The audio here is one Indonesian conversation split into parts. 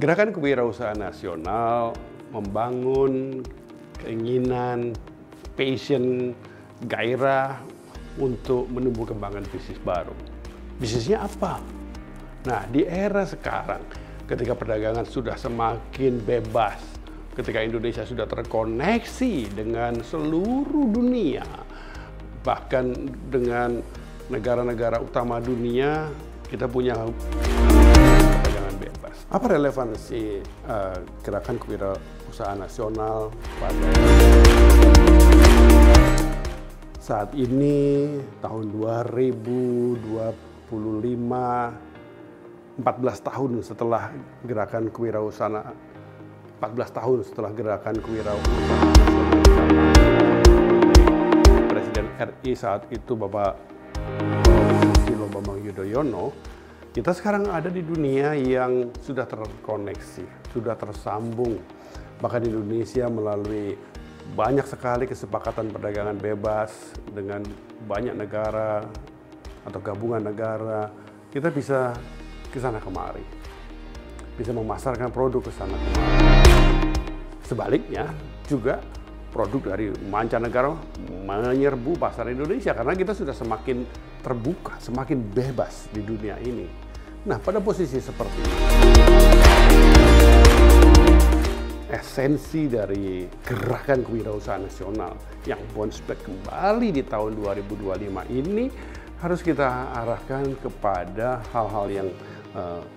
Gerakan Kewirausahaan Nasional membangun keinginan, passion, gairah untuk menumbuh kembangkan bisnis baru. Bisnisnya apa? Nah, di era sekarang, ketika perdagangan sudah semakin bebas, ketika Indonesia sudah terkoneksi dengan seluruh dunia, bahkan dengan negara-negara utama dunia, kita punya perdagangan bebas. Apa relevansi gerakan kewirausahaan nasional pada saat ini, tahun 2025, 14 tahun setelah gerakan kewirausahaan, 14 tahun setelah gerakan kewirausahaan Presiden RI saat itu Bapak Susilo Bambang Yudhoyono, kita sekarang ada di dunia yang sudah terkoneksi, sudah tersambung. Bahkan Indonesia melalui banyak sekali kesepakatan perdagangan bebas dengan banyak negara atau gabungan negara, kita bisa ke sana kemari, bisa memasarkan produk ke sana kemari. Sebaliknya juga produk dari mancanegara menyerbu pasar Indonesia karena kita sudah semakin terbuka, semakin bebas di dunia ini. Nah, pada posisi seperti ini, esensi dari gerakan kewirausahaan nasional yang bounce back kembali di tahun 2025 ini harus kita arahkan kepada hal-hal yang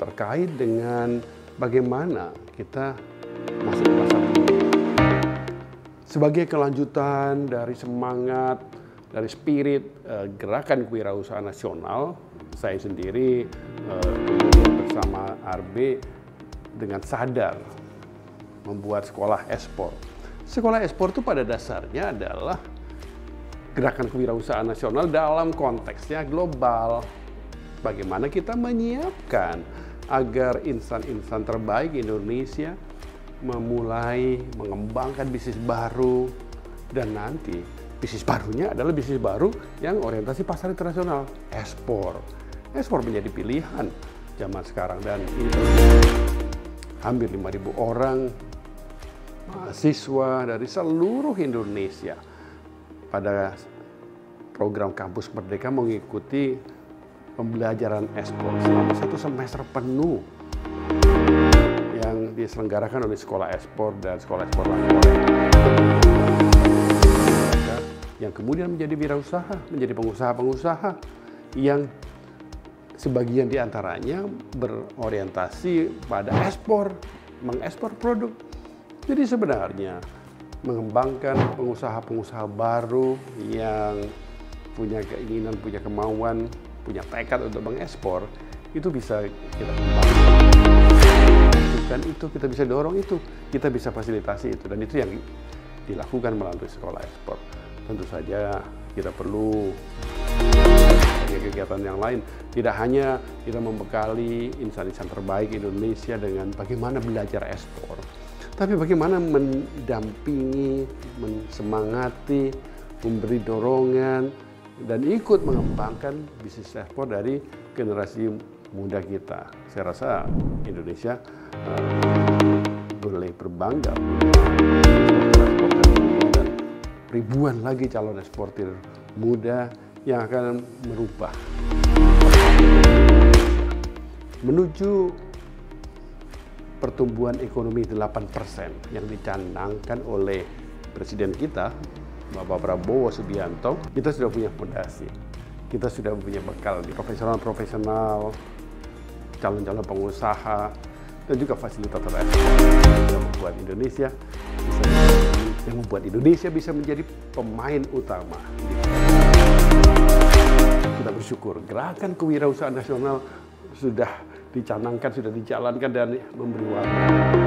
terkait dengan bagaimana kita masuk ke pasar ini. Sebagai kelanjutan dari semangat, dari spirit gerakan kewirausahaan nasional, saya sendiri bersama RB dengan sadar membuat sekolah ekspor. Sekolah ekspor itu pada dasarnya adalah gerakan kewirausahaan nasional dalam konteksnya global. Bagaimana kita menyiapkan agar insan-insan terbaik Indonesia memulai mengembangkan bisnis baru, dan nanti bisnis barunya adalah bisnis baru yang orientasi pasar internasional, ekspor. Ekspor menjadi pilihan zaman sekarang, dan ini hampir 5.000 orang mahasiswa dari seluruh Indonesia pada program Kampus Merdeka mengikuti pembelajaran ekspor selama 1 semester penuh yang diselenggarakan oleh sekolah ekspor dan sekolah ekspor lainnya, yang kemudian menjadi wirausaha, menjadi pengusaha-pengusaha yang sebagian diantaranya berorientasi pada ekspor, mengekspor produk. Jadi sebenarnya mengembangkan pengusaha-pengusaha baru yang punya keinginan, punya kemauan, punya tekad untuk mengekspor, itu bisa kita kembangkan. Dan itu kita bisa dorong itu, kita bisa fasilitasi itu, dan itu yang dilakukan melalui sekolah ekspor. Tentu saja kita perlu kegiatan yang lain, tidak hanya kita membekali insan-insan terbaik Indonesia dengan bagaimana belajar ekspor, tapi bagaimana mendampingi, mensemangati, memberi dorongan, dan ikut mengembangkan bisnis ekspor dari generasi muda kita. Saya rasa Indonesia boleh berbangga dan ribuan lagi calon eksportir muda yang akan merubah menuju pertumbuhan ekonomi 8% yang dicanangkan oleh Presiden kita, Bapak Prabowo Subianto. Kita sudah punya fondasi, kita sudah punya bekal di profesional-profesional, calon-calon pengusaha, dan juga fasilitator yang membuat Indonesia bisa menjadi pemain utama. Kita bersyukur gerakan kewirausahaan nasional sudah dicanangkan, sudah dijalankan, dan memberi warna.